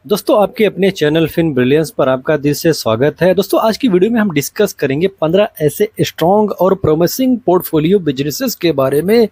दोस्तों आपके अपने चैनल फिन ब्रिलियंस पर आपका दिल से स्वागत है। दोस्तों आज की वीडियो में हम डिस्कस करेंगे 15 ऐसे स्ट्रॉन्ग और प्रोमिसिंग पोर्टफोलियो बिजनेसेस के बारे में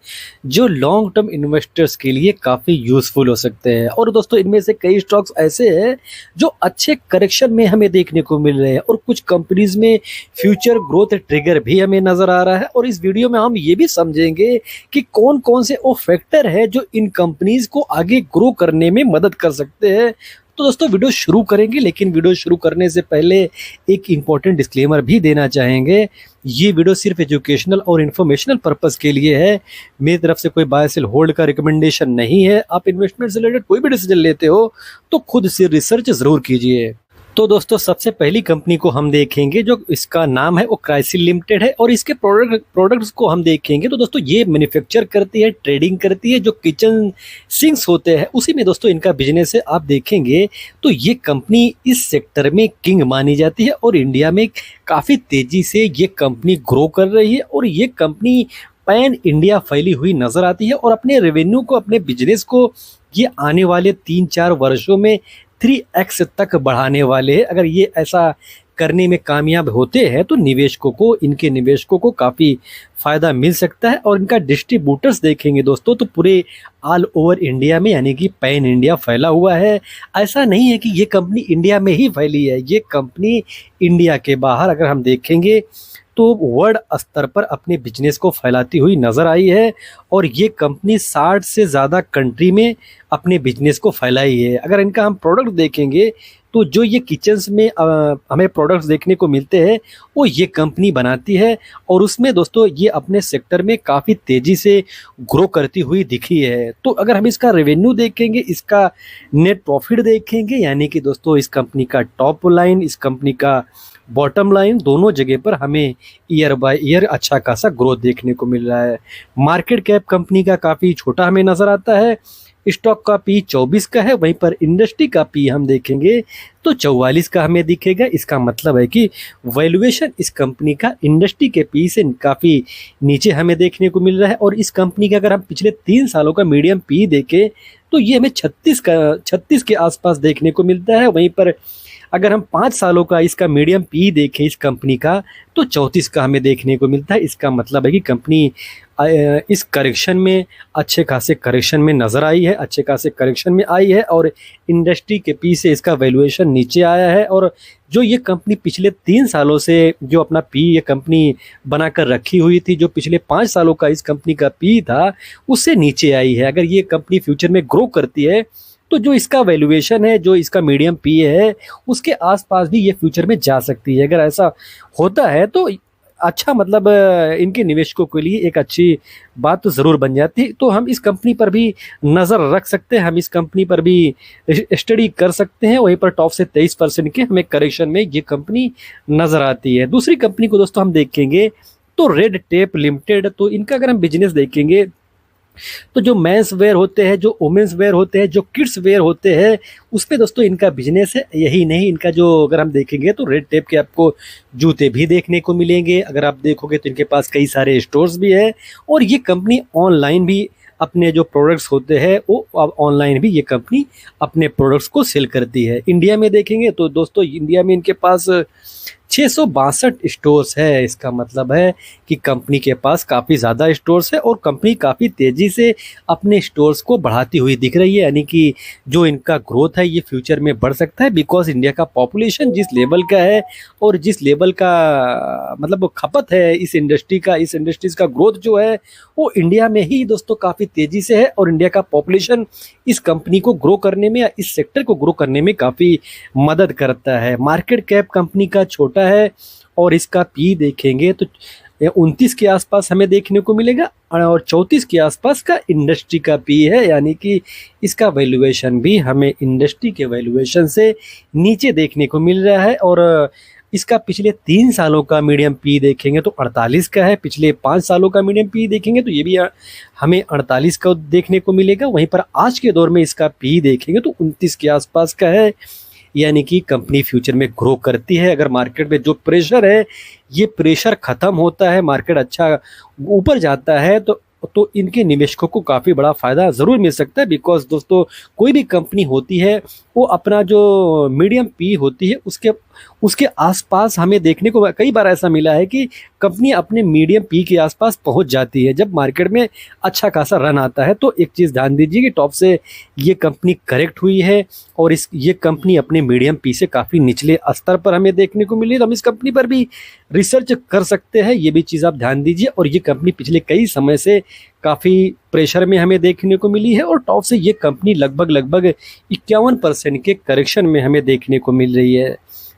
जो लॉन्ग टर्म इन्वेस्टर्स के लिए काफ़ी यूजफुल हो सकते हैं। और दोस्तों इनमें से कई स्टॉक्स ऐसे हैं जो अच्छे करेक्शन में हमें देखने को मिल रहे हैं और कुछ कंपनीज में फ्यूचर ग्रोथ ट्रिगर भी हमें नज़र आ रहा है। और इस वीडियो में हम ये भी समझेंगे कि कौन कौन से वो फैक्टर है जो इन कंपनीज को आगे ग्रो करने में मदद कर सकते हैं। तो दोस्तों वीडियो शुरू करेंगे, लेकिन वीडियो शुरू करने से पहले एक इम्पॉर्टेंट डिस्क्लेमर भी देना चाहेंगे। ये वीडियो सिर्फ एजुकेशनल और इन्फॉर्मेशनल पर्पस के लिए है। मेरी तरफ से कोई बाय सेल होल्ड का रिकमेंडेशन नहीं है। आप इन्वेस्टमेंट से रिलेटेड कोई भी डिसीजन लेते हो तो खुद से रिसर्च जरूर कीजिए। तो दोस्तों सबसे पहली कंपनी को हम देखेंगे जो इसका नाम है वो क्राइसिल लिमिटेड है और इसके प्रोडक्ट्स को हम देखेंगे। तो दोस्तों ये मैन्युफैक्चर करती है, ट्रेडिंग करती है, जो किचन सिंक्स होते हैं उसी में दोस्तों इनका बिजनेस है। आप देखेंगे तो ये कंपनी इस सेक्टर में किंग मानी जाती है और इंडिया में काफ़ी तेजी से ये कंपनी ग्रो कर रही है और ये कंपनी पैन इंडिया फैली हुई नजर आती है और अपने रेवेन्यू को, अपने बिजनेस को ये आने वाले 3-4 वर्षों में 3x तक बढ़ाने वाले हैं। अगर ये ऐसा करने में कामयाब होते हैं तो निवेशकों को, इनके निवेशकों को काफ़ी फ़ायदा मिल सकता है। और इनका डिस्ट्रीब्यूटर्स देखेंगे दोस्तों तो पूरे ऑल ओवर इंडिया में, यानी कि पैन इंडिया फैला हुआ है। ऐसा नहीं है कि ये कंपनी इंडिया में ही फैली है, ये कंपनी इंडिया के बाहर अगर हम देखेंगे तो वर्ल्ड स्तर पर अपने बिजनेस को फैलाती हुई नज़र आई है। और ये कंपनी 60 से ज़्यादा कंट्री में अपने बिजनेस को फैलाई है। अगर इनका हम प्रोडक्ट देखेंगे तो जो ये किचन्स में हमें प्रोडक्ट्स देखने को मिलते हैं वो ये कंपनी बनाती है और उसमें दोस्तों ये अपने सेक्टर में काफ़ी तेज़ी से ग्रो करती हुई दिखी है। तो अगर हम इसका रेवेन्यू देखेंगे, इसका नेट प्रॉफिट देखेंगे, यानी कि दोस्तों इस कंपनी का टॉप लाइन, इस कंपनी का बॉटम लाइन, दोनों जगह पर हमें ईयर बाय ईयर अच्छा खासा ग्रोथ देखने को मिल रहा है। मार्केट कैप कंपनी का काफ़ी छोटा हमें नज़र आता है। स्टॉक का पी 24 का है, वहीं पर इंडस्ट्री का पी हम देखेंगे तो 44 का हमें दिखेगा। इसका मतलब है कि वैल्यूएशन इस कंपनी का इंडस्ट्री के पी से काफ़ी नीचे हमें देखने को मिल रहा है। और इस कंपनी का अगर हम पिछले 3 सालों का मीडियम पी देखें तो ये हमें 36 के आसपास देखने को मिलता है। वहीं पर अगर हम 5 सालों का इसका मीडियम पी देखें इस कंपनी का तो 34 का हमें देखने को मिलता है। इसका मतलब है कि कंपनी इस करेक्शन में अच्छे खासे करेक्शन में नज़र आई है, अच्छे खासे करेक्शन में आई है और इंडस्ट्री के पी से इसका वैल्यूएशन नीचे आया है। और जो ये कंपनी पिछले 3 सालों से जो अपना पी ये कंपनी बनाकर रखी हुई थी, जो पिछले 5 सालों का इस कंपनी का पी था उससे नीचे आई है। अगर ये कंपनी फ्यूचर में ग्रो करती है तो जो इसका वैल्यूएशन है, जो इसका मीडियम पी है, उसके आसपास भी ये फ्यूचर में जा सकती है। अगर ऐसा होता है तो अच्छा, मतलब इनके निवेशकों के लिए एक अच्छी बात तो ज़रूर बन जाती है। तो हम इस कंपनी पर भी नज़र रख सकते हैं, हम इस कंपनी पर भी स्टडी कर सकते हैं। वहीं पर टॉप से 23% के हमें करेक्शन में ये कंपनी नज़र आती है। दूसरी कंपनी को दोस्तों हम देखेंगे तो रेड टेप लिमिटेड। तो इनका अगर हम बिजनेस देखेंगे तो जो मेंस वेयर होते हैं, जो वुमेन्स वेयर होते हैं, जो किड्स वेयर होते हैं, उस पे दोस्तों इनका बिजनेस है। यही नहीं, इनका जो अगर हम देखेंगे तो रेड टेप के आपको जूते भी देखने को मिलेंगे। अगर आप देखोगे तो इनके पास कई सारे स्टोर्स भी है और ये कंपनी ऑनलाइन भी अपने जो प्रोडक्ट्स होते हैं वो अब ऑनलाइन भी ये कंपनी अपने प्रोडक्ट्स को सेल करती है। इंडिया में देखेंगे तो दोस्तों इंडिया में इनके पास 662 स्टोर्स है। इसका मतलब है कि कंपनी के पास काफ़ी ज़्यादा स्टोर्स है और कंपनी काफ़ी तेज़ी से अपने स्टोर्स को बढ़ाती हुई दिख रही है। यानी कि जो इनका ग्रोथ है ये फ्यूचर में बढ़ सकता है, बिकॉज इंडिया का पॉपुलेशन जिस लेवल का है और जिस लेवल का मतलब खपत है इस इंडस्ट्री का, इस इंडस्ट्रीज का ग्रोथ जो है वो इंडिया में ही दोस्तों काफ़ी तेज़ी से है। और इंडिया का पॉपुलेशन इस कंपनी को ग्रो करने में या इस सेक्टर को ग्रो करने में काफ़ी मदद करता है। मार्केट कैप कंपनी का छोटा है और इसका पी देखेंगे तो 29 के आसपास हमें देखने को मिलेगा और 34 के आसपास का इंडस्ट्री का पी है। यानी कि इसका वैल्यूएशन भी हमें इंडस्ट्री के वैल्यूएशन से नीचे देखने को मिल रहा है। और इसका पिछले 3 सालों का मीडियम पी देखेंगे तो 48 का है। पिछले 5 सालों का मीडियम पी देखेंगे तो ये भी हमें 48 का देखने को मिलेगा। वहीं पर आज के दौर में इसका पी देखेंगे तो 29 के आसपास का है। यानी कि कंपनी फ्यूचर में ग्रो करती है। अगर मार्केट में जो प्रेशर है ये प्रेशर ख़त्म होता है, मार्केट अच्छा ऊपर जाता है तो इनके निवेशकों को काफ़ी बड़ा फ़ायदा ज़रूर मिल सकता है। बिकॉज दोस्तों कोई भी कंपनी होती है वो अपना जो मीडियम पी होती है उसके उसके आसपास हमें देखने को कई बार ऐसा मिला है कि कंपनी अपने मीडियम पी के आसपास पहुंच जाती है जब मार्केट में अच्छा खासा रन आता है। तो एक चीज़ ध्यान दीजिए कि टॉप से ये कंपनी करेक्ट हुई है और ये कंपनी अपने मीडियम पी से काफ़ी निचले स्तर पर हमें देखने को मिली। तो हम इस कंपनी पर भी रिसर्च कर सकते हैं, ये भी चीज़ आप ध्यान दीजिए। और ये कंपनी पिछले कई समय से काफ़ी प्रेशर में हमें देखने को मिली है और टॉप से ये कंपनी लगभग 51% के करेक्शन में हमें देखने को मिल रही है।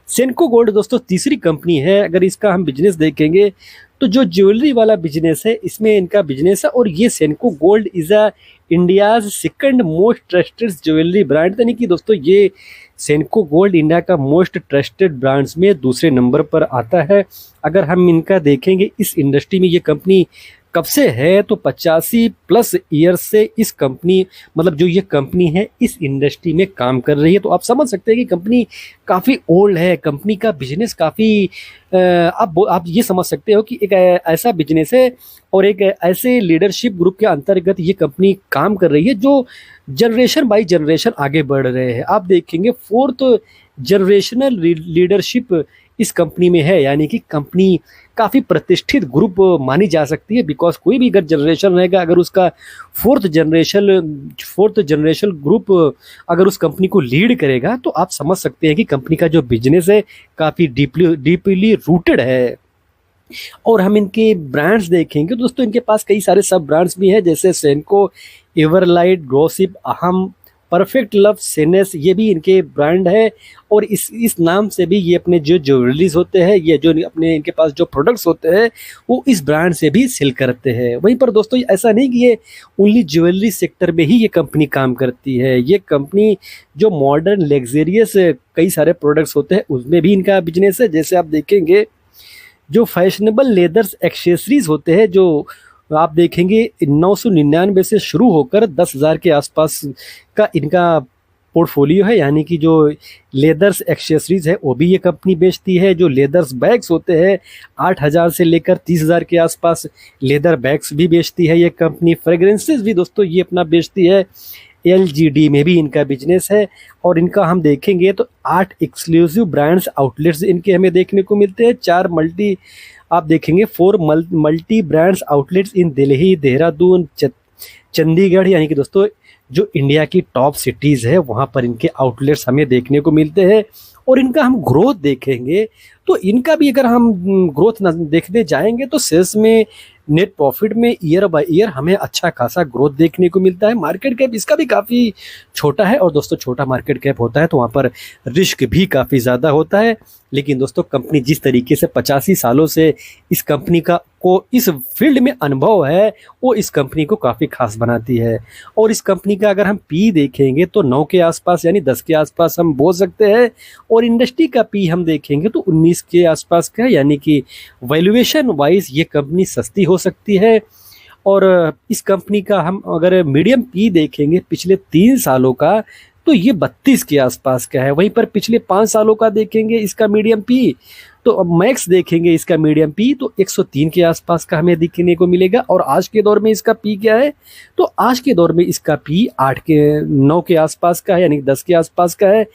सेनको गोल्ड दोस्तों तीसरी कंपनी है। अगर इसका हम बिजनेस देखेंगे तो जो ज्वेलरी वाला बिजनेस है इसमें इनका बिजनेस है। और ये Senco Gold is a India's second most trusted jewellery brand, यानी कि दोस्तों ये सेनको गोल्ड इंडिया का मोस्ट ट्रस्टेड ब्रांड्स में दूसरे नंबर पर आता है। अगर हम इनका देखेंगे इस इंडस्ट्री में ये कंपनी कब से है तो 85+ ईयर से इस कंपनी मतलब जो ये कंपनी है इस इंडस्ट्री में काम कर रही है। तो आप समझ सकते हैं कि कंपनी काफ़ी ओल्ड है, कंपनी का बिजनेस काफ़ी आप ये समझ सकते हो कि एक ऐसा बिजनेस है और एक ऐसे लीडरशिप ग्रुप के अंतर्गत ये कंपनी काम कर रही है जो जनरेशन बाय जनरेशन आगे बढ़ रहे हैं। आप देखेंगे 4th जनरेशनल लीडरशिप इस कंपनी में है, यानी कि कंपनी काफ़ी प्रतिष्ठित ग्रुप मानी जा सकती है। बिकॉज कोई भी अगर जनरेशन रहेगा, अगर उसका फोर्थ जनरेशन ग्रुप अगर उस कंपनी को लीड करेगा तो आप समझ सकते हैं कि कंपनी का जो बिजनेस है काफ़ी डीपली रूटेड है। और हम इनके ब्रांड्स देखेंगे दोस्तों, इनके पास कई सारे सब ब्रांड्स भी हैं जैसे सेनको, एवरलाइट, ग्रोसिप, अहम, परफेक्ट लव, सेनेस, ये भी इनके ब्रांड है। और इस नाम से भी ये अपने जो ज्वेलरीज होते हैं, ये जो अपने इनके पास जो प्रोडक्ट्स होते हैं वो इस ब्रांड से भी सेल करते हैं। वहीं पर दोस्तों ऐसा नहीं कि ये ओनली ज्वेलरी सेक्टर में ही ये कंपनी काम करती है। ये कंपनी जो मॉडर्न लग्जरियस कई सारे प्रोडक्ट्स होते हैं उसमें भी इनका बिजनेस है। जैसे आप देखेंगे जो फैशनेबल लेदर्स एक्सेसरीज होते हैं, जो आप देखेंगे 999 से शुरू होकर 10,000 के आसपास का इनका पोर्टफोलियो है। यानी कि जो लेदर्स एक्सेसरीज है वो भी ये कंपनी बेचती है। जो लेदर्स बैग्स होते हैं 8,000 से लेकर 30,000 के आसपास लेदर बैग्स भी बेचती है ये कंपनी। फ्रेग्रेंसेस भी दोस्तों ये अपना बेचती है। LGD में भी इनका बिजनेस है। और इनका हम देखेंगे तो 8 एक्सक्लूसिव ब्रांड्स आउटलेट्स इनके हमें देखने को मिलते हैं। 4 आप देखेंगे 4 मल्टी ब्रांड्स आउटलेट्स इन दिल्ली, देहरादून, चंडीगढ़, यानी कि दोस्तों जो इंडिया की टॉप सिटीज़ है वहाँ पर इनके आउटलेट्स हमें देखने को मिलते हैं। और इनका हम ग्रोथ देखेंगे तो इनका भी अगर हम ग्रोथ देखने जाएंगे तो सेल्स में, नेट प्रॉफिट में ईयर बाय ईयर हमें अच्छा खासा ग्रोथ देखने को मिलता है। मार्केट कैप इसका भी काफ़ी छोटा है और दोस्तों छोटा मार्केट कैप होता है तो वहाँ पर रिस्क भी काफ़ी ज़्यादा होता है। लेकिन दोस्तों कंपनी जिस तरीके से 85 सालों से इस कंपनी को इस फील्ड में अनुभव है वो इस कंपनी को काफ़ी खास बनाती है। और इस कंपनी का अगर हम पी देखेंगे तो 9 के आसपास यानी 10 के आसपास हम बोल सकते हैं। और इंडस्ट्री का पी हम देखेंगे तो 19 के आसपास का है, यानी कि वैल्यूएशन वाइज ये कंपनी सस्ती हो सकती है। और इस कंपनी का हम अगर मीडियम पी देखेंगे पिछले 3 सालों का तो ये 32 के आसपास का है। वहीं पर पिछले 5 सालों का देखेंगे इसका मीडियम पी तो अब मैक्स देखेंगे इसका मीडियम पी तो 103 के आसपास का हमें दिखने को मिलेगा। और आज के दौर में इसका पी क्या है तो आज के दौर में इसका पी 9 के आसपास का है, यानी 10 के आसपास का है।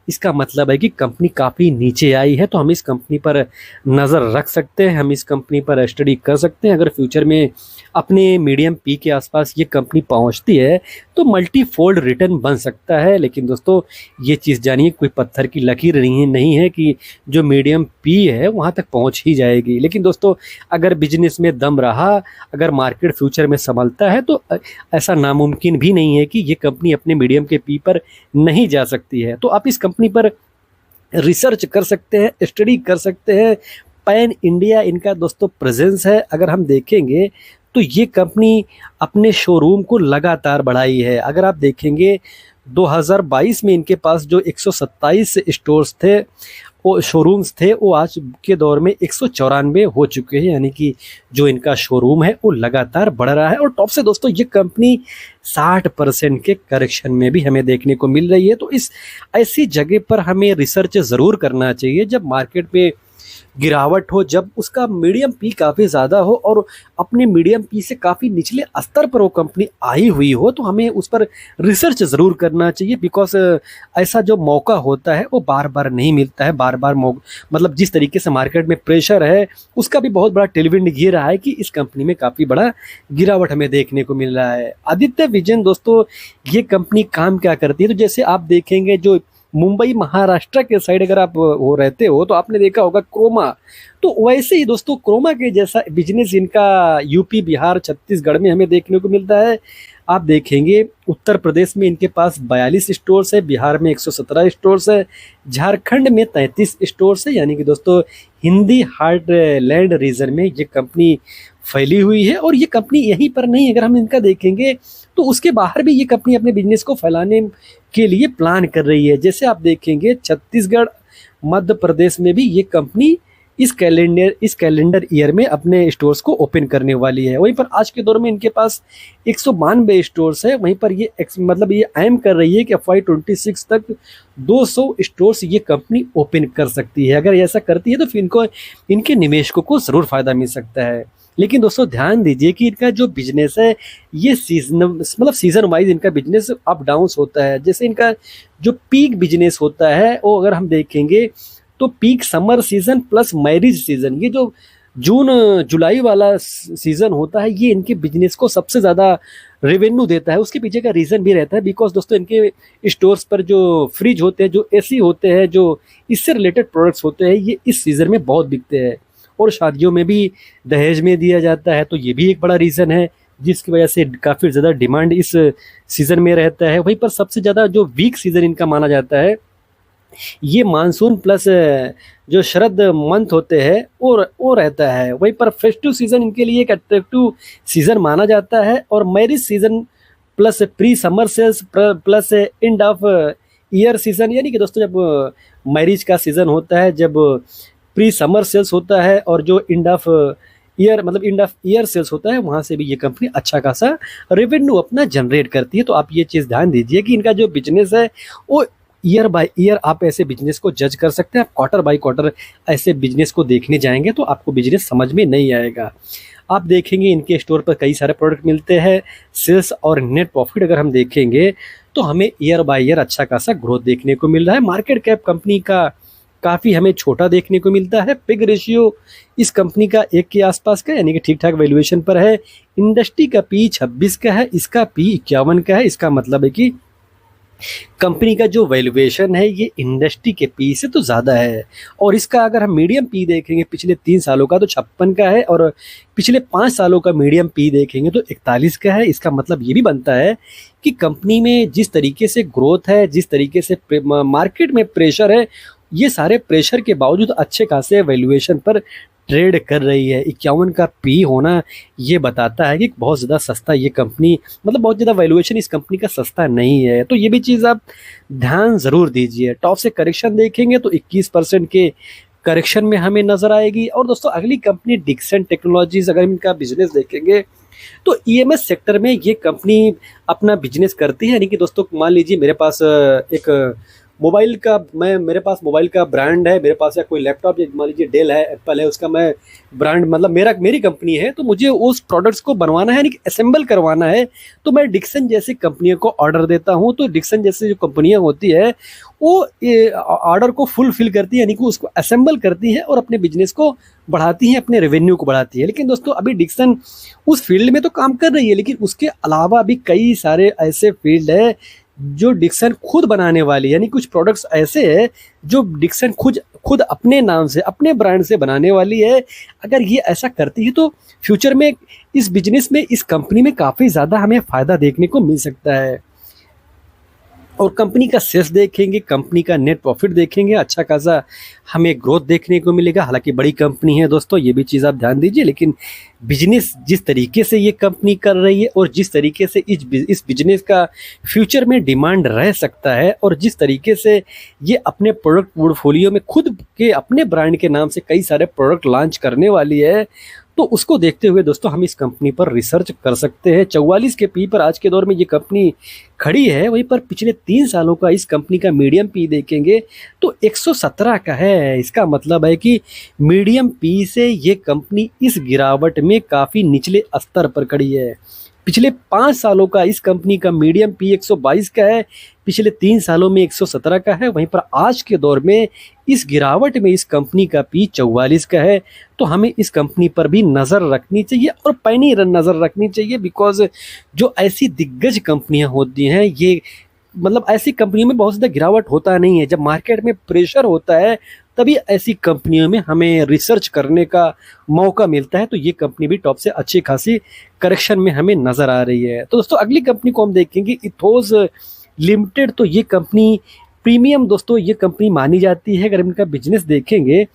इसका मतलब है कि कंपनी काफ़ी नीचे आई है। तो हम इस कंपनी पर नज़र रख सकते हैं, हम इस कंपनी पर स्टडी कर सकते हैं। अगर फ्यूचर में अपने मीडियम पी के आसपास ये कंपनी पहुंचती है तो मल्टीफोल्ड रिटर्न बन सकता है। लेकिन दोस्तों ये चीज़ जानिए कोई पत्थर की लकीर नहीं है कि जो मीडियम पी है वहाँ तक पहुँच ही जाएगी। लेकिन दोस्तों अगर बिजनेस में दम रहा, अगर मार्केट फ्यूचर में संभलता है तो ऐसा नामुमकिन भी नहीं है कि ये कंपनी अपने मीडियम के पी पर नहीं जा सकती है। तो आप इस कंपनी पर रिसर्च कर सकते हैं, स्टडी कर सकते हैं। पैन इंडिया इनका दोस्तों प्रेजेंस है। अगर हम देखेंगे तो ये कंपनी अपने शोरूम को लगातार बढ़ाई है। अगर आप देखेंगे 2022 में इनके पास जो 127 स्टोर्स थे वो शोरूम्स थे वो आज के दौर में 194 हो चुके हैं। यानी कि जो इनका शोरूम है वो लगातार बढ़ रहा है। और टॉप से दोस्तों ये कंपनी 60% के करेक्शन में भी हमें देखने को मिल रही है। तो इस ऐसी जगह पर हमें रिसर्च ज़रूर करना चाहिए जब मार्केट पे गिरावट हो, जब उसका मीडियम पी काफ़ी ज़्यादा हो और अपने मीडियम पी से काफ़ी निचले स्तर पर वो कंपनी आई हुई हो, तो हमें उस पर रिसर्च ज़रूर करना चाहिए। बिकॉज़ ऐसा जो मौका होता है वो बार-बार नहीं मिलता है। बार-बार मतलब जिस तरीके से मार्केट में प्रेशर है, उसका भी बहुत बड़ा टेलविंड ये रहा है कि इस कंपनी में काफ़ी बड़ा गिरावट हमें देखने को मिल रहा है। आदित्य विजन दोस्तों, ये कंपनी काम क्या करती है? तो जैसे आप देखेंगे, जो मुंबई महाराष्ट्र के साइड अगर आप वो रहते हो तो आपने देखा होगा क्रोमा। तो वैसे ही दोस्तों क्रोमा के जैसा बिजनेस इनका यूपी, बिहार, छत्तीसगढ़ में हमें देखने को मिलता है। आप देखेंगे उत्तर प्रदेश में इनके पास 42 स्टोर्स है, बिहार में 117 स्टोर्स है, झारखंड में 33 स्टोर्स है। यानी कि दोस्तों हिंदी हार्टलैंड रीजन में ये कंपनी फैली हुई है। और ये कंपनी यहीं पर नहीं, अगर हम इनका देखेंगे तो उसके बाहर भी ये कंपनी अपने बिजनेस को फैलाने के लिए प्लान कर रही है। जैसे आप देखेंगे छत्तीसगढ़, मध्य प्रदेश में भी ये कंपनी इस कैलेंडर ईयर में अपने स्टोर्स को ओपन करने वाली है। वहीं पर आज के दौर में इनके पास 192 स्टोर्स है। वहीं पर ये मतलब ये एम कर रही है कि FY26 तक 200 स्टोर्स ये कंपनी ओपन कर सकती है। अगर ऐसा करती है तो फिर इनके निवेशकों को ज़रूर फायदा मिल सकता है। लेकिन दोस्तों ध्यान दीजिए कि इनका जो बिजनेस है ये सीजन वाइज इनका बिजनेस अप डाउन्स होता है। जैसे इनका जो पीक बिजनेस होता है वो अगर हम देखेंगे तो peak summer season plus marriage season, ये जो जून जुलाई वाला सीजन होता है, ये इनके बिजनेस को सबसे ज़्यादा रेवेन्यू देता है। उसके पीछे का रीज़न भी रहता है बिकॉज दोस्तों इनके स्टोर्स पर जो फ्रिज होते हैं, जो एसी होते हैं, जो इससे रिलेटेड प्रोडक्ट्स होते हैं, ये इस सीज़न में बहुत बिकते हैं। और शादियों में भी दहेज में दिया जाता है, तो ये भी एक बड़ा रीज़न है जिसकी वजह से काफ़ी ज़्यादा डिमांड इस सीज़न में रहता है। वहीं पर सबसे ज़्यादा जो वीक सीज़न इनका माना जाता है, ये मानसून प्लस जो शरद मंथ होते हैं वो रहता है। वहीं पर फेस्टिव सीज़न इनके लिए एक अट्रैक्टिव सीज़न माना जाता है। और marriage season plus pre summer sales plus end of year season, यानी कि दोस्तों जब मैरिज का सीज़न होता है, जब प्री समर सेल्स होता है और जो एंड ऑफ ईयर सेल्स होता है, वहाँ से भी ये कंपनी अच्छा खासा रेवेन्यू अपना जनरेट करती है। तो आप ये चीज़ ध्यान दीजिए कि इनका जो बिजनेस है वो ईयर बाय ईयर आप ऐसे बिजनेस को जज कर सकते हैं। आप क्वार्टर बाय क्वार्टर ऐसे बिजनेस को देखने जाएंगे तो आपको बिजनेस समझ में नहीं आएगा। आप देखेंगे इनके स्टोर पर कई सारे प्रोडक्ट मिलते हैं। सेल्स और नेट प्रॉफिट अगर हम देखेंगे तो हमें ईयर बाय ईयर अच्छा खासा ग्रोथ देखने को मिल रहा है। मार्केट कैप कंपनी का काफ़ी हमें छोटा देखने को मिलता है। पिग रेशियो इस कंपनी का 1 के आसपास का, यानी कि ठीक ठाक वैल्यूएशन पर है। इंडस्ट्री का पी 26 का है, इसका पी 51 का है। इसका मतलब है कि कंपनी का जो वैल्यूएशन है ये इंडस्ट्री के पी से तो ज़्यादा है। और इसका अगर हम मीडियम पी देखेंगे पिछले 3 सालों का तो 56 का है, और पिछले 5 सालों का मीडियम पी देखेंगे तो 41 का है। इसका मतलब ये भी बनता है कि कंपनी में जिस तरीके से ग्रोथ है, जिस तरीके से मार्केट में प्रेशर है, ये सारे प्रेशर के बावजूद अच्छे खासे वैल्यूएशन पर ट्रेड कर रही है। 51 का पी होना ये बताता है कि बहुत ज़्यादा सस्ता ये कंपनी, मतलब बहुत ज़्यादा वैल्यूएशन इस कंपनी का सस्ता नहीं है। तो ये भी चीज़ आप ध्यान ज़रूर दीजिए। टॉप से करेक्शन देखेंगे तो 21% के करेक्शन में हमें नज़र आएगी। और दोस्तों अगली कंपनी डिक्सन टेक्नोलॉजीज़, अगर इनका बिजनेस देखेंगे तो ईएमएस सेक्टर में ये कंपनी अपना बिजनेस करती है। यानी कि दोस्तों मान लीजिए मेरे पास एक मेरे पास मोबाइल का ब्रांड है, मेरे पास या कोई लैपटॉप, मान लीजिए डेल है, एप्पल है, उसका मैं ब्रांड मतलब मेरी कंपनी है, तो मुझे उस प्रोडक्ट्स को बनवाना है, यानी कि असेंबल करवाना है, तो मैं डिक्सन जैसी कंपनियों को ऑर्डर देता हूं। तो डिक्सन जैसी जो कंपनियां होती है वो ऑर्डर को फुलफिल करती है, यानी कि उसको असेंबल करती है और अपने बिजनेस को बढ़ाती है, अपने रेवेन्यू को बढ़ाती है। लेकिन दोस्तों अभी डिक्सन उस फील्ड में तो काम कर रही है, लेकिन उसके अलावा भी कई सारे ऐसे फील्ड है जो डिक्सन खुद बनाने वाली, यानी कुछ प्रोडक्ट्स ऐसे हैं जो डिक्सन खुद अपने नाम से, अपने ब्रांड से बनाने वाली है। अगर ये ऐसा करती है तो फ्यूचर में इस बिजनेस में, इस कंपनी में काफ़ी ज़्यादा हमें फ़ायदा देखने को मिल सकता है। और कंपनी का सेल्स देखेंगे, कंपनी का नेट प्रॉफिट देखेंगे, अच्छा खासा हमें ग्रोथ देखने को मिलेगा। हालांकि बड़ी कंपनी है दोस्तों, ये भी चीज़ आप ध्यान दीजिए, लेकिन बिजनेस जिस तरीके से ये कंपनी कर रही है और जिस तरीके से इस बिजनेस का फ्यूचर में डिमांड रह सकता है, और जिस तरीके से ये अपने प्रोडक्ट पोर्टफोलियो में खुद के अपने ब्रांड के नाम से कई सारे प्रोडक्ट लॉन्च करने वाली है, तो उसको देखते हुए दोस्तों हम इस कंपनी पर रिसर्च कर सकते हैं। 44 के पी पर आज के दौर में ये कंपनी खड़ी है। वहीं पर पिछले 3 सालों का इस कंपनी का मीडियम पी देखेंगे तो 117 का है। इसका मतलब है कि मीडियम पी से ये कंपनी इस गिरावट में काफ़ी निचले स्तर पर खड़ी है। पिछले 5 सालों का इस कंपनी का मीडियम पी 122 का है, पिछले 3 सालों में 117 का है। वहीं पर आज के दौर में इस गिरावट में इस कंपनी का पी 44 का है। तो हमें इस कंपनी पर भी नज़र रखनी चाहिए और पैनी नज़र रखनी चाहिए, बिकॉज जो ऐसी दिग्गज कंपनियां होती हैं ये मतलब ऐसी कंपनियों में बहुत ज़्यादा गिरावट होता नहीं है। जब मार्केट में प्रेशर होता है तभी ऐसी कंपनियों में हमें रिसर्च करने का मौका मिलता है। तो ये कंपनी भी टॉप से अच्छी खासी करेक्शन में हमें नज़र आ रही है। तो दोस्तों अगली कंपनी को हम देखेंगे इथोस लिमिटेड। तो ये कंपनी प्रीमियम दोस्तों ये कंपनी मानी जाती है। अगर इनका बिजनेस देखेंगे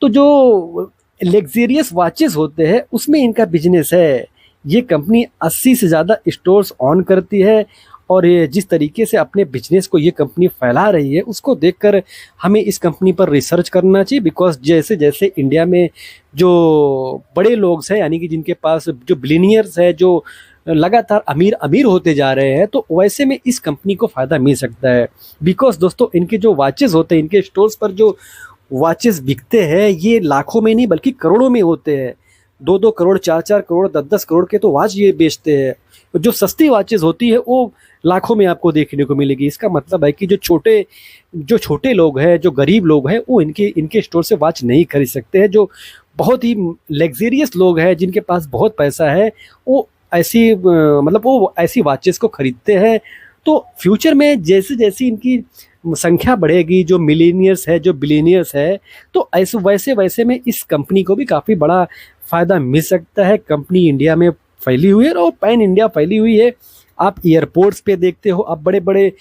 तो जो लग्जेरियस वॉचेस होते हैं उसमें इनका बिजनेस है। ये कंपनी 80 से ज़्यादा स्टोर्स ऑन करती है और ये जिस तरीके से अपने बिजनेस को ये कंपनी फैला रही है उसको देखकर हमें इस कंपनी पर रिसर्च करना चाहिए। बिकॉज जैसे जैसे इंडिया में जो बड़े लोग हैं यानी कि जिनके पास जो बिलियनियर्स है जो लगातार अमीर अमीर होते जा रहे हैं, तो वैसे में इस कंपनी को फ़ायदा मिल सकता है। बिकॉज दोस्तों इनके जो वॉचेस होते हैं, इनके स्टोर्स पर जो वॉचेस बिकते हैं ये लाखों में नहीं बल्कि करोड़ों में होते हैं। 2-2 करोड़ 4-4 करोड़ 10-10 करोड़ के तो वॉच ये बेचते हैं। जो सस्ती वॉचेस होती है वो लाखों में आपको देखने को मिलेगी। इसका मतलब है कि जो छोटे लोग हैं, जो गरीब लोग हैं, वो इनके स्टोर से वॉच नहीं खरीद सकते हैं। जो बहुत ही लग्जेरियस लोग हैं जिनके पास बहुत पैसा है वो ऐसी वॉचेस को खरीदते हैं। तो फ्यूचर में जैसे जैसे इनकी संख्या बढ़ेगी, जो मिलीनियर्स है, जो बिलियनियर्स है, तो ऐसे वैसे में इस कंपनी को भी काफ़ी बड़ा फ़ायदा मिल सकता है। कंपनी इंडिया में फैली हुई है और पैन इंडिया फैली हुई है। आप एयरपोर्ट्स पे देखते हो, आप बड़े बड़े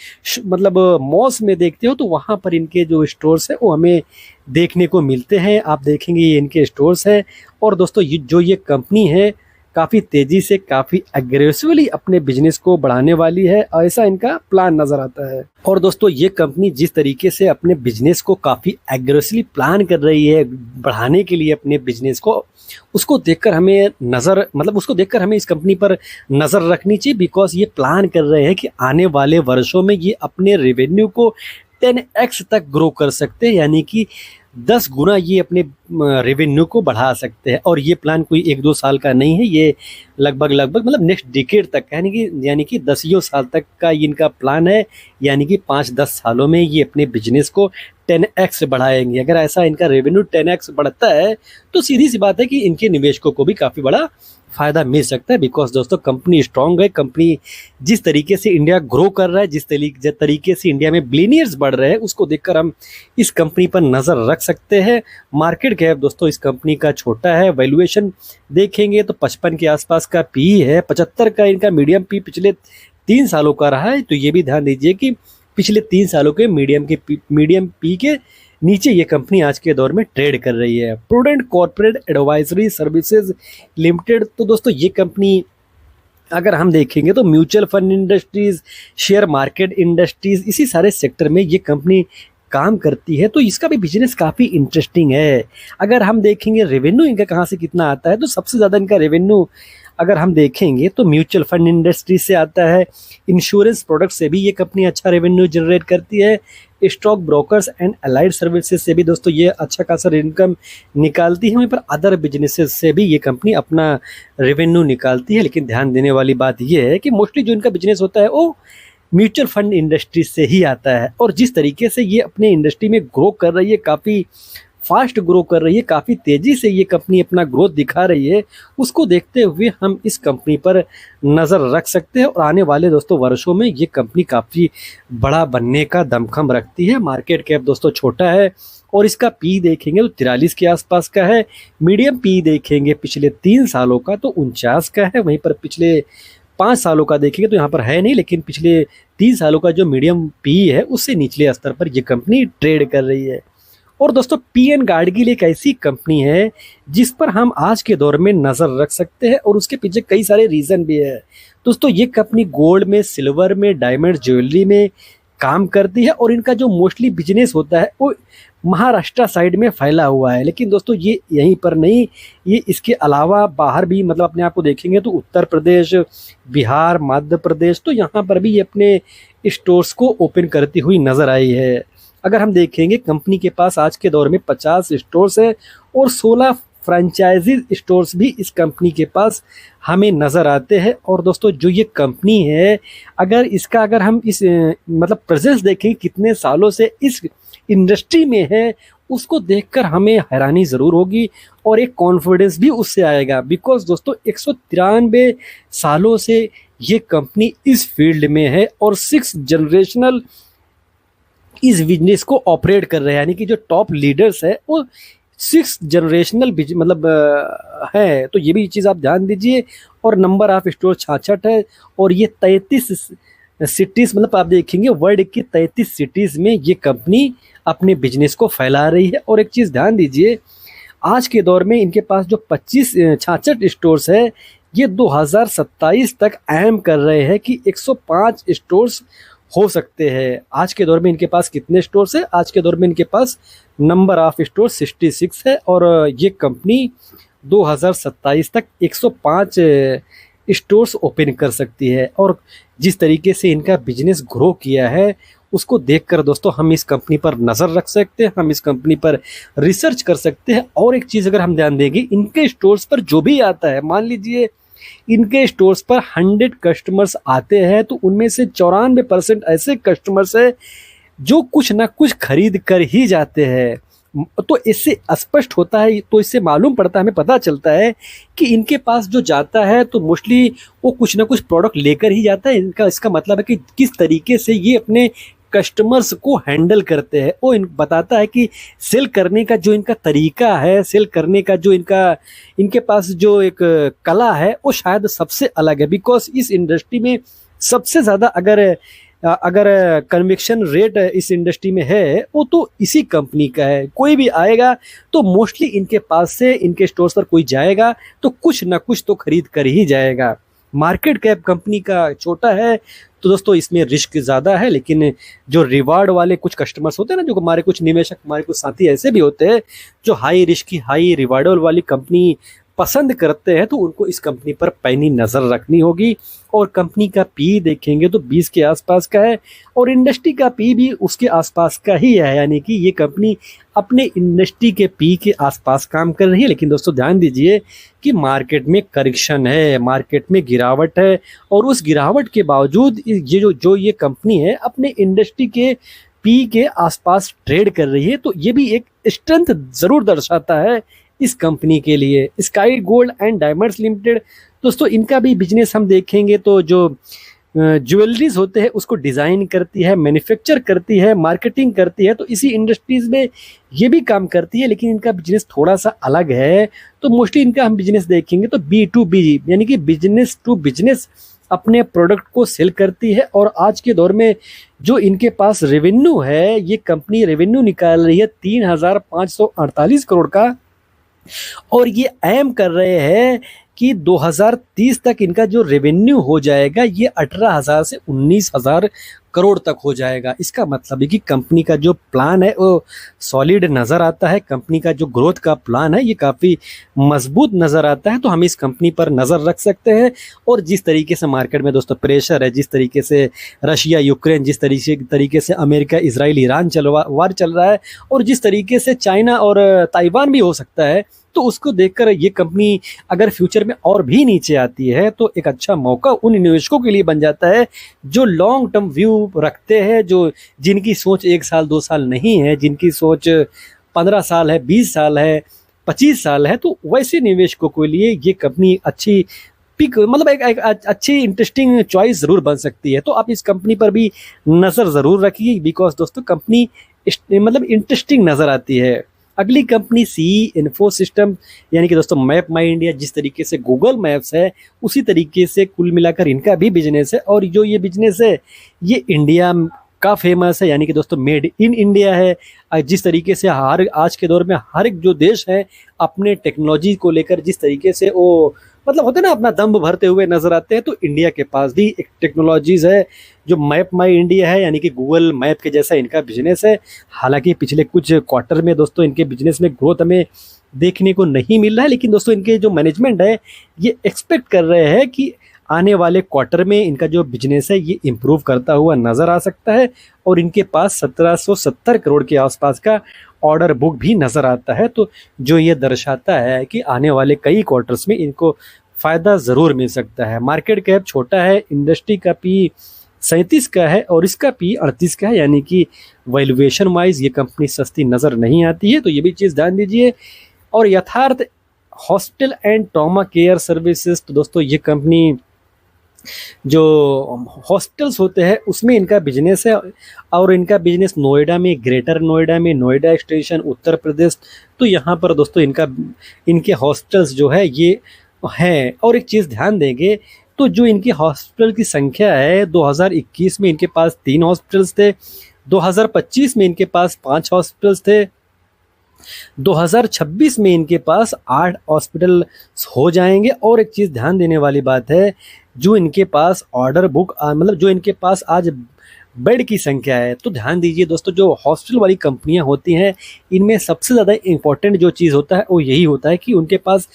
मॉल्स में देखते हो, तो वहाँ पर इनके जो स्टोर्स हैं वो हमें देखने को मिलते हैं। आप देखेंगे ये इनके स्टोर्स हैं। और दोस्तों ये कंपनी है काफ़ी तेज़ी से, काफ़ी एग्रेसिवली अपने बिजनेस को बढ़ाने वाली है, ऐसा इनका प्लान नज़र आता है। और दोस्तों ये कंपनी जिस तरीके से अपने बिजनेस को काफ़ी एग्रेसिवली प्लान कर रही है बढ़ाने के लिए अपने बिजनेस को, उसको देखकर हमें इस कंपनी पर नज़र रखनी चाहिए। बिकॉज ये प्लान कर रहे हैं कि आने वाले वर्षों में ये अपने रेवेन्यू को 10x तक ग्रो कर सकते हैं, यानी कि 10 गुना ये अपने रेवेन्यू को बढ़ा सकते हैं। और ये प्लान कोई 1-2 साल का नहीं है, ये लगभग मतलब नेक्स्ट डिकेड तक यानी कि 10 साल तक का इनका प्लान है। यानी कि 5-10 सालों में ये अपने बिजनेस को 10x बढ़ाएंगे। अगर ऐसा इनका रेवेन्यू 10x बढ़ता है तो सीधी सी बात है कि इनके निवेशकों को भी काफ़ी बड़ा फ़ायदा मिल सकता है। बिकॉज दोस्तों कंपनी स्ट्रांग है। कंपनी जिस तरीके से इंडिया ग्रो कर रहा है, जिस तरीके से इंडिया में बिलियनियर्स बढ़ रहे हैं, उसको देखकर हम इस कंपनी पर नज़र रख सकते हैं। मार्केट कैप दोस्तों इस कंपनी का छोटा है। वैल्यूएशन देखेंगे तो 55 के आसपास का पी है। 75 का इनका मीडियम पी पिछले 3 सालों का रहा है। तो ये भी ध्यान दीजिए कि पिछले 3 सालों के मीडियम पी के नीचे ये कंपनी आज के दौर में ट्रेड कर रही है। Prudent corporate advisory services limited. तो दोस्तों ये कंपनी अगर हम देखेंगे तो mutual fund industries, share market industries, इसी सारे सेक्टर में ये कंपनी काम करती है। तो इसका भी बिजनेस काफ़ी इंटरेस्टिंग है। अगर हम देखेंगे रेवेन्यू इनका कहाँ से कितना आता है, तो सबसे ज़्यादा इनका रेवेन्यू अगर हम देखेंगे तो म्यूचुअल फंड इंडस्ट्री से आता है। इंश्योरेंस प्रोडक्ट से भी ये कंपनी अच्छा रेवेन्यू जनरेट करती है। Stock brokers and allied services से भी दोस्तों ये अच्छा खासा इनकम निकालती है। वहीं पर अदर बिजनेसेस से भी ये कंपनी अपना रेवेन्यू निकालती है। लेकिन ध्यान देने वाली बात ये है कि मोस्टली जो इनका बिजनेस होता है वो म्यूचुअल फंड इंडस्ट्री से ही आता है। और जिस तरीके से ये अपने इंडस्ट्री में ग्रो कर रही है, काफ़ी फास्ट ग्रो कर रही है, काफ़ी तेज़ी से ये कंपनी अपना ग्रोथ दिखा रही है, उसको देखते हुए हम इस कंपनी पर नज़र रख सकते हैं। और आने वाले दोस्तों वर्षों में ये कंपनी काफ़ी बड़ा बनने का दमखम रखती है। मार्केट कैप दोस्तों छोटा है और इसका पी देखेंगे तो 43 के आसपास का है। मीडियम पी देखेंगे पिछले 3 सालों का तो 49 का है। वहीं पर पिछले 5 सालों का देखेंगे तो यहाँ पर है नहीं, लेकिन पिछले 3 सालों का जो मीडियम पी है उससे निचले स्तर पर ये कंपनी ट्रेड कर रही है। और दोस्तों पीएन गाडगिल एक ऐसी कंपनी है जिस पर हम आज के दौर में नज़र रख सकते हैं और उसके पीछे कई सारे रीज़न भी है। दोस्तों ये कंपनी गोल्ड में, सिल्वर में, डायमंड ज्वेलरी में काम करती है और इनका जो मोस्टली बिजनेस होता है वो महाराष्ट्र साइड में फैला हुआ है। लेकिन दोस्तों ये यहीं पर नहीं, ये इसके अलावा बाहर भी मतलब अपने आप को देखेंगे तो उत्तर प्रदेश, बिहार, मध्य प्रदेश, तो यहाँ पर भी ये अपने स्टोर्स को ओपन करती हुई नज़र आई है। अगर हम देखेंगे कंपनी के पास आज के दौर में 50 स्टोर्स है और 16 फ्रेंचाइजी स्टोर्स भी इस कंपनी के पास हमें नज़र आते हैं। और दोस्तों जो ये कंपनी है, अगर हम इस मतलब प्रेजेंस देखें कितने सालों से इस इंडस्ट्री में है, उसको देखकर हमें हैरानी ज़रूर होगी और एक कॉन्फिडेंस भी उससे आएगा। बिकॉज दोस्तों 193 सालों से ये कंपनी इस फील्ड में है और 6 जनरेशनल इस बिजनेस को ऑपरेट कर रहे हैं, यानी कि जो टॉप लीडर्स है वो 6 जनरेशनल मतलब है। तो ये भी चीज़ आप ध्यान दीजिए। और नंबर ऑफ स्टोर 66 है और ये 33 सिटीज़, मतलब आप देखेंगे वर्ल्ड की 33 सिटीज़ में ये कंपनी अपने बिजनेस को फैला रही है। और एक चीज़ ध्यान दीजिए, आज के दौर में इनके पास जो 66 स्टोर्स है, ये 2027 तक एम कर रहे हैं कि 105 स्टोर्स हो सकते हैं। आज के दौर में इनके पास कितने स्टोर्स है? आज के दौर में इनके पास नंबर ऑफ स्टोर 66 है और ये कंपनी 2027 तक 105 स्टोर्स ओपन कर सकती है। और जिस तरीके से इनका बिजनेस ग्रो किया है, उसको देखकर दोस्तों हम इस कंपनी पर नज़र रख सकते हैं, हम इस कंपनी पर रिसर्च कर सकते हैं। और एक चीज़ अगर हम ध्यान देंगे, इनके स्टोर्स पर जो भी आता है, मान लीजिए इनके स्टोर्स पर 100 कस्टमर्स आते हैं तो उनमें से 94% ऐसे कस्टमर्स हैं जो कुछ ना कुछ खरीद कर ही जाते हैं। तो इससे स्पष्ट होता है, तो इससे मालूम पड़ता है, हमें पता चलता है कि इनके पास जो जाता है तो मोस्टली वो कुछ ना कुछ प्रोडक्ट लेकर ही जाता है। इसका मतलब है कि किस तरीके से ये अपने कस्टमर्स को हैंडल करते हैं। वो बताता है कि सेल करने का जो इनका तरीका है, सेल करने का जो इनके पास जो एक कला है, वो शायद सबसे अलग है। बिकॉज इस इंडस्ट्री में सबसे ज़्यादा अगर कन्विक्शन रेट इस इंडस्ट्री में है, वो तो इसी कंपनी का है। कोई भी आएगा तो मोस्टली इनके पास से, इनके स्टोर्स पर कोई जाएगा तो कुछ ना कुछ तो खरीद कर ही जाएगा। मार्केट कैप कंपनी का छोटा है तो दोस्तों इसमें रिस्क ज़्यादा है, लेकिन जो रिवार्ड वाले कुछ कस्टमर्स होते हैं ना, जो हमारे कुछ निवेशक, हमारे कुछ साथी ऐसे भी होते हैं जो हाई रिस्क की, हाई रिवार्ड वाली कंपनी पसंद करते हैं, तो उनको इस कंपनी पर पैनी नज़र रखनी होगी। और कंपनी का पी देखेंगे तो 20 के आसपास का है और इंडस्ट्री का पी भी उसके आसपास का ही है, यानी कि ये कंपनी अपने इंडस्ट्री के पी के आसपास काम कर रही है। लेकिन दोस्तों ध्यान दीजिए कि मार्केट में करेक्शन है, मार्केट में गिरावट है और उस गिरावट के बावजूद ये कंपनी है अपने इंडस्ट्री के पी के आसपास ट्रेड कर रही है। तो ये भी एक स्ट्रेंथ ज़रूर दर्शाता है इस कंपनी के लिए। Sky gold and diamonds limited, दोस्तों इनका भी बिजनेस हम देखेंगे तो जो ज्वेलरीज होते हैं उसको डिज़ाइन करती है, मैन्युफैक्चर करती है, मार्केटिंग करती है, तो इसी इंडस्ट्रीज़ में ये भी काम करती है। लेकिन इनका बिजनेस थोड़ा सा अलग है। तो मोस्टली इनका हम बिजनेस देखेंगे तो B2B, यानी कि बिजनेस टू बिजनेस अपने प्रोडक्ट को सेल करती है। और आज के दौर में जो इनके पास रेवेन्यू है, ये कंपनी रेवेन्यू निकाल रही है 3,548 करोड़ का और ये एम कर रहे हैं कि 2030 तक इनका जो रेवेन्यू हो जाएगा ये 18,000 से 19,000 करोड़ तक हो जाएगा। इसका मतलब है कि कंपनी का जो प्लान है वो सॉलिड नज़र आता है, कंपनी का जो ग्रोथ का प्लान है ये काफ़ी मजबूत नज़र आता है। तो हम इस कंपनी पर नज़र रख सकते हैं। और जिस तरीके से मार्केट में दोस्तों प्रेशर है, जिस तरीके से रशिया यूक्रेन, जिस तरीके से अमेरिका इजराइल ईरान वार चल रहा है और जिस तरीके से चाइना और ताइवान भी हो सकता है, तो उसको देखकर ये कंपनी अगर फ्यूचर में और भी नीचे आती है तो एक अच्छा मौका उन निवेशकों के लिए बन जाता है जो लॉन्ग टर्म व्यू रखते हैं, जो जिनकी सोच 1 साल 2 साल नहीं है, जिनकी सोच 15 साल है, 20 साल है, 25 साल है। तो वैसे निवेशकों के लिए ये कंपनी अच्छी पिक, मतलब एक अच्छी इंटरेस्टिंग चॉइस ज़रूर बन सकती है। तो आप इस कंपनी पर भी नज़र ज़रूर रखिए, बिकॉज दोस्तों कंपनी मतलब इंटरेस्टिंग नज़र आती है। अगली कंपनी CE इन्फो सिस्टम, यानी कि दोस्तों मैप माई इंडिया, जिस तरीके से गूगल मैप्स है उसी तरीके से कुल मिलाकर इनका भी बिजनेस है। और जो ये बिजनेस है ये इंडिया का फेमस है, यानी कि दोस्तों मेड इन इंडिया है। जिस तरीके से आज के दौर में हर एक जो देश है अपने टेक्नोलॉजी को लेकर जिस तरीके से वो मतलब होते हैं ना अपना दम भरते हुए नजर आते हैं, तो इंडिया के पास भी एक टेक्नोलॉजीज है जो मैप माई इंडिया है यानी कि गूगल मैप के जैसा इनका बिजनेस है। हालांकि पिछले कुछ क्वार्टर में दोस्तों इनके बिजनेस में ग्रोथ हमें देखने को नहीं मिल रहा है, लेकिन दोस्तों इनके जो मैनेजमेंट है ये एक्सपेक्ट कर रहे हैं कि आने वाले क्वार्टर में इनका जो बिजनेस है ये इम्प्रूव करता हुआ नज़र आ सकता है और इनके पास 1770 करोड़ के आसपास का ऑर्डर बुक भी नज़र आता है। तो जो ये दर्शाता है कि आने वाले कई क्वार्टर्स में इनको फ़ायदा ज़रूर मिल सकता है। मार्केट कैप छोटा है, इंडस्ट्री का पी 37 का है और इसका पी 38 का है, यानी कि वैल्यूएशन वाइज ये कंपनी सस्ती नज़र नहीं आती है, तो ये भी चीज़ ध्यान दीजिए। और यथार्थ hostel and trauma care services, तो दोस्तों ये कंपनी जो हॉस्टल्स होते हैं उसमें इनका बिजनेस है और इनका बिजनेस नोएडा में, ग्रेटर नोएडा में, नोएडा स्टेशन, उत्तर प्रदेश, तो यहाँ पर दोस्तों इनके हॉस्टल्स जो है ये हैं। और एक चीज़ ध्यान देंगे तो जो इनकी हॉस्पिटल की संख्या है 2021 में इनके पास 3 हॉस्पिटल्स थे, 2025 में इनके पास 5 हॉस्पिटल्स थे, 2026 में इनके पास 8 हॉस्पिटल हो जाएंगे। और एक चीज़ ध्यान देने वाली बात है, जो इनके पास ऑर्डर बुक मतलब जो इनके पास आज बेड की संख्या है, तो ध्यान दीजिए दोस्तों जो हॉस्पिटल वाली कंपनियां होती हैं इनमें सबसे ज़्यादा इम्पोर्टेंट जो चीज़ होता है वो यही होता है कि उनके पास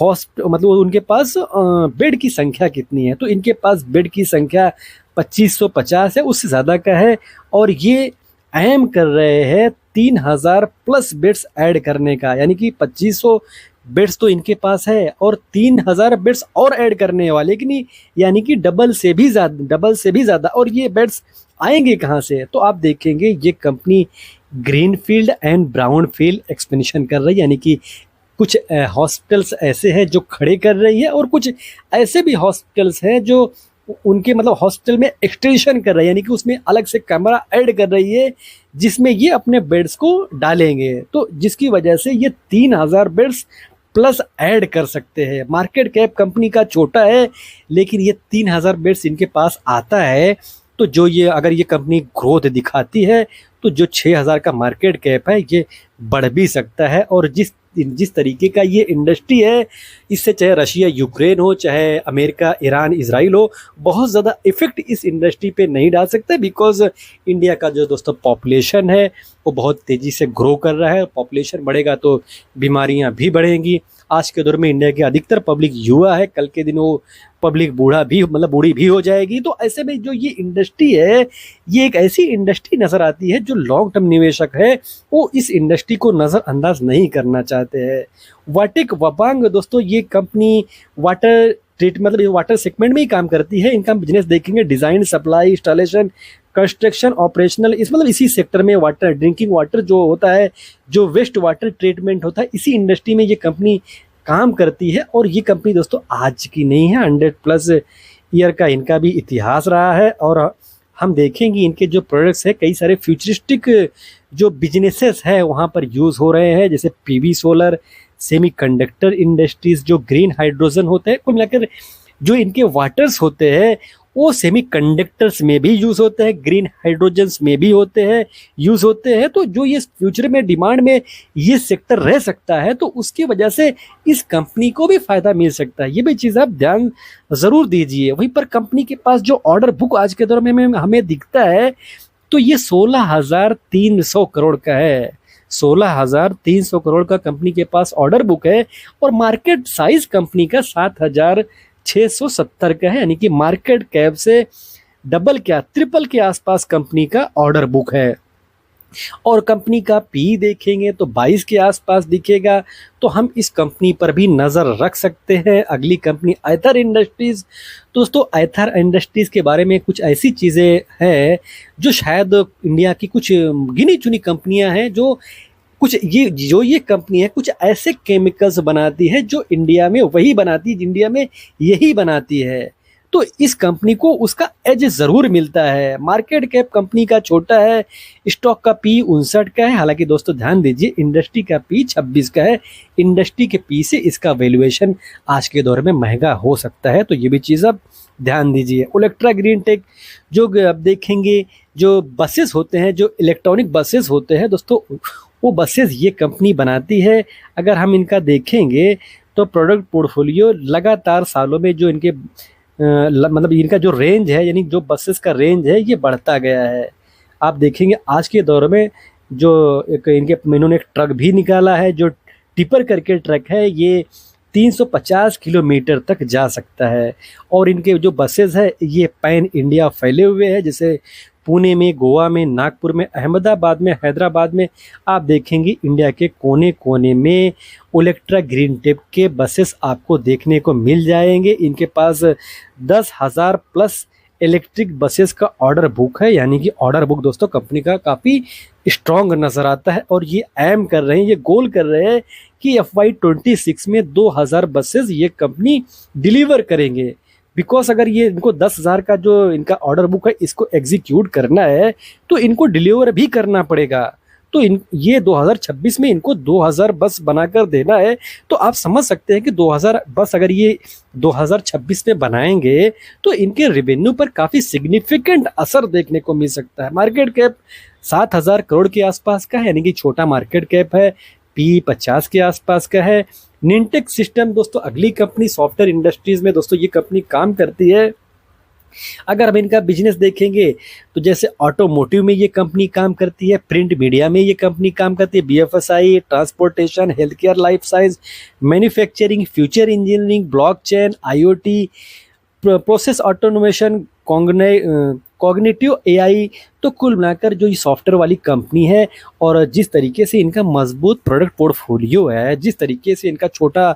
मतलब उनके पास बेड की संख्या कितनी है। तो इनके पास बेड की संख्या 2550 है, उससे ज़्यादा का है और ये एम कर रहे हैं 3000 प्लस बेड्स ऐड करने का, यानी कि 2500 बेड्स तो इनके पास है और 3000 बेड्स और ऐड करने वाले कि नहीं, यानी कि डबल से भी ज़्यादा। और ये बेड्स आएंगे कहाँ से, तो आप देखेंगे ये company greenfield and brownfield expansion कर रही है, यानी कि कुछ हॉस्पिटल्स ऐसे हैं जो खड़े कर रही है और कुछ ऐसे भी हॉस्पिटल्स हैं जो उनके मतलब हॉस्पिटल में एक्सटेंशन कर रही है, यानी कि उसमें अलग से कमरा ऐड कर रही है जिसमें ये अपने बेड्स को डालेंगे, तो जिसकी वजह से ये 3000 बेड्स प्लस ऐड कर सकते हैं। मार्केट कैप कंपनी का छोटा है लेकिन ये 3000 बेड्स इनके पास आता है, तो जो ये अगर ये कंपनी ग्रोथ दिखाती है तो जो 6000 का मार्केट कैप है ये बढ़ भी सकता है। और जिस तरीके का ये इंडस्ट्री है इससे चाहे रशिया यूक्रेन हो, चाहे अमेरिका ईरान इजराइल हो, बहुत ज़्यादा इफेक्ट इस इंडस्ट्री पे नहीं डाल सकते, बिकॉज इंडिया का जो दोस्तों पॉपुलेशन है वो बहुत तेज़ी से ग्रो कर रहा है। पॉपुलेशन बढ़ेगा तो बीमारियां भी बढ़ेंगी। आज के दौर में इंडिया की अधिकतर पब्लिक युवा है, कल के दिन वो पब्लिक बूढ़ी भी हो जाएगी। तो ऐसे में जो ये इंडस्ट्री है ये एक ऐसी इंडस्ट्री नज़र आती है जो लॉन्ग टर्म निवेशक है वो इस इंडस्ट्री को नज़रअंदाज नहीं करना चाहते हैं। वाटिक वपांग दोस्तों ये कंपनी वाटर सेगमेंट में ही काम करती है। इनका बिजनेस देखेंगे design, supply, installation, construction, operational, इसी सेक्टर में वाटर, ड्रिंकिंग वाटर जो होता है, जो वेस्ट वाटर ट्रीटमेंट होता है, इसी इंडस्ट्री में ये कंपनी काम करती है। और ये कंपनी दोस्तों आज की नहीं है, 100+ ईयर का इनका भी इतिहास रहा है। और हम देखेंगे इनके जो प्रोडक्ट्स है कई सारे फ्यूचरिस्टिक जो बिजनेसेस है वहाँ पर यूज़ हो रहे हैं, जैसे पीवी सोलर, सेमीकंडक्टर इंडस्ट्रीज, जो ग्रीन हाइड्रोजन होते हैं, कुल मिलाकर जो इनके वाटर्स होते हैं वो सेमीकंडक्टर्स में भी यूज़ होते हैं, ग्रीन हाइड्रोजन्स में भी यूज़ होते हैं। तो जो ये फ्यूचर में डिमांड में ये सेक्टर रह सकता है तो उसकी वजह से इस कंपनी को भी फ़ायदा मिल सकता है, ये भी चीज़ आप ध्यान ज़रूर दीजिए। वहीं पर कंपनी के पास जो ऑर्डर बुक आज के दौर में हमें दिखता है तो ये 16,300 करोड़ का है। 16,300 करोड़ का कंपनी के पास ऑर्डर बुक है और मार्केट साइज कंपनी का 7,670 का है, यानी कि मार्केट कैप से ट्रिपल के आसपास कंपनी का ऑर्डर बुक है। और कंपनी का पी देखेंगे तो 22 के आसपास दिखेगा, तो हम इस कंपनी पर भी नज़र रख सकते हैं। अगली कंपनी एथर इंडस्ट्रीज़। दोस्तों एथर इंडस्ट्रीज़ के बारे में कुछ ऐसी चीज़ें हैं जो शायद इंडिया की कुछ गिनी चुनी कंपनियां हैं जो ये कंपनी है कुछ ऐसे केमिकल्स बनाती है जो इंडिया में यही बनाती है। तो इस कंपनी को उसका एज ज़रूर मिलता है। मार्केट कैप कंपनी का छोटा है, स्टॉक का पी 59 का है। हालांकि दोस्तों ध्यान दीजिए इंडस्ट्री का पी 26 का है, इंडस्ट्री के पी से इसका वैल्यूएशन आज के दौर में महंगा हो सकता है, तो ये भी चीज़ आप ध्यान दीजिए। ओलेक्ट्रा ग्रीन टेक जो अब देखेंगे जो बसेस होते हैं, जो इलेक्ट्रॉनिक बसेस होते हैं दोस्तों, वो बसेस ये कंपनी बनाती है। अगर हम इनका देखेंगे तो प्रोडक्ट पोर्टफोलियो लगातार सालों में जो इनके मतलब इनका जो रेंज है, यानी जो बसेस का रेंज है, ये बढ़ता गया है। आप देखेंगे आज के दौर में जो एक इन्होंने एक ट्रक भी निकाला है, जो टिपर करके ट्रक है, ये 350 किलोमीटर तक जा सकता है। और इनके जो बसेस है ये पैन इंडिया फैले हुए हैं, जैसे पुणे में, गोवा में, नागपुर में, अहमदाबाद में, हैदराबाद में। आप देखेंगे इंडिया के कोने कोने में ओलेक्ट्रा ग्रीन टेप के बसेस आपको देखने को मिल जाएंगे। इनके पास 10,000 प्लस इलेक्ट्रिक बसेस का ऑर्डर बुक है, यानी कि ऑर्डर बुक दोस्तों कंपनी का काफ़ी स्ट्रॉन्ग नज़र आता है। और ये एम कर रहे हैं, ये गोल कर रहे हैं कि FY26 में 2,000 बसेस ये कंपनी डिलीवर करेंगे। बिकॉज अगर ये इनको 10,000 का जो इनका ऑर्डर बुक है इसको एग्जीक्यूट करना है तो इनको डिलीवर भी करना पड़ेगा। तो ये 2026 में इनको 2,000 बस बनाकर देना है। तो आप समझ सकते हैं कि 2,000 बस अगर ये 2026 में बनाएंगे तो इनके रेवेन्यू पर काफ़ी सिग्निफिकेंट असर देखने को मिल सकता है। मार्केट कैप 7,000 करोड़ के आसपास का है, यानी कि छोटा मार्केट कैप है। P50 के आसपास का है। निंटेक सिस्टम दोस्तों अगली कंपनी सॉफ्टवेयर इंडस्ट्रीज में दोस्तों ये कंपनी काम करती है। अगर हम इनका बिजनेस देखेंगे तो जैसे ऑटोमोटिव में ये कंपनी काम करती है, प्रिंट मीडिया में ये कंपनी काम करती है, BFSI, transportation, health care, life science, manufacturing, future engineering, blockchain, IoT, process automation, cognitive AI। तो कुल मिलाकर जो ये सॉफ्टवेयर वाली कंपनी है और जिस तरीके से इनका मजबूत प्रोडक्ट पोर्टफोलियो है, जिस तरीके से इनका छोटा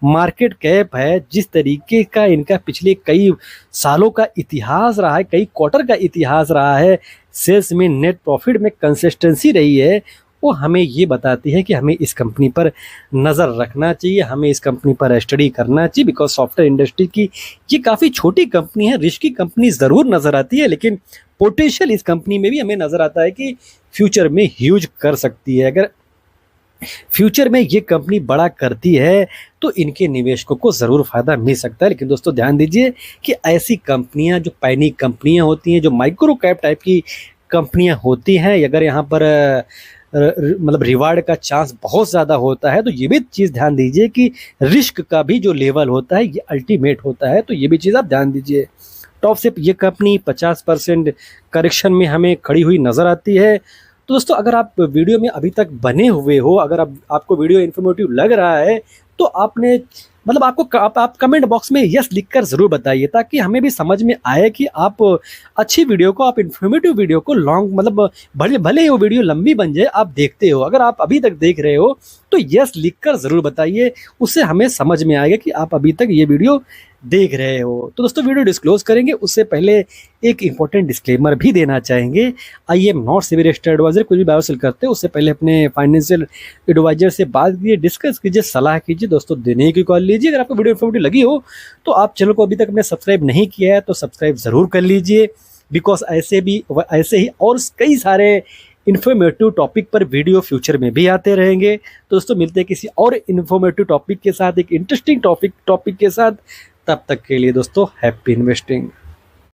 मार्केट कैप है, जिस तरीके का इनका पिछले कई सालों का इतिहास रहा है, कई क्वार्टर का इतिहास रहा है, सेल्स में, नेट प्रॉफिट में कंसिस्टेंसी रही है, वो हमें ये बताती है कि हमें इस कंपनी पर नज़र रखना चाहिए, हमें इस कंपनी पर स्टडी करना चाहिए। बिकॉज सॉफ्टवेयर इंडस्ट्री की ये काफ़ी छोटी कंपनी है, रिस्की कंपनी ज़रूर नज़र आती है, लेकिन पोटेंशियल इस कंपनी में भी हमें नज़र आता है कि फ्यूचर में ह्यूज कर सकती है। अगर फ्यूचर में ये कंपनी बड़ा करती है तो इनके निवेशकों को ज़रूर फ़ायदा मिल सकता है। लेकिन दोस्तों ध्यान दीजिए कि ऐसी कंपनियां जो पैनिक कंपनियां होती हैं, जो माइक्रो कैप टाइप की कंपनियां होती हैं, अगर यहाँ पर मतलब रिवार्ड का चांस बहुत ज़्यादा होता है तो ये भी चीज़ ध्यान दीजिए कि रिस्क का भी जो लेवल होता है ये अल्टीमेट होता है। तो ये भी चीज़ आप ध्यान दीजिए। टॉप से ये कंपनी 50% करेक्शन में हमें खड़ी हुई नज़र आती है। तो दोस्तों अगर आप वीडियो में अभी तक बने हुए हो, अगर आपको वीडियो इन्फॉर्मेटिव लग रहा है तो आपने मतलब आप कमेंट बॉक्स में यस लिखकर ज़रूर बताइए, ताकि हमें भी समझ में आए कि आप अच्छी वीडियो को, आप इन्फॉर्मेटिव वीडियो को लॉन्ग मतलब भले ही वो वीडियो लंबी बन जाए आप देखते हो। अगर आप अभी तक देख रहे हो तो यस लिखकर ज़रूर बताइए, उससे हमें समझ में आएगा कि आप अभी तक ये वीडियो देख रहे हो। तो दोस्तों वीडियो डिस्क्लोज करेंगे उससे पहले एक इंपॉर्टेंट डिस्क्लेमर भी देना चाहेंगे। I am not SEBI registered advisor. कुछ भी बायो सेल करते हैं उससे पहले अपने फाइनेंशियल एडवाइजर से बात कीजिए, डिस्कस कीजिए, सलाह कीजिए। दोस्तों देने की कॉल लीजिए। अगर आपको वीडियो इन्फॉर्मेटिव लगी हो तो आप चैनल को अभी तक अपने सब्सक्राइब नहीं किया है तो सब्सक्राइब ज़रूर कर लीजिए। बिकॉज ऐसे ही और कई सारे इन्फॉर्मेटिव टॉपिक पर वीडियो फ्यूचर में भी आते रहेंगे। तो दोस्तों मिलते हैं किसी और इन्फॉर्मेटिव टॉपिक के साथ, एक इंटरेस्टिंग टॉपिक के साथ। तब तक के लिए दोस्तों हैप्पी इन्वेस्टिंग।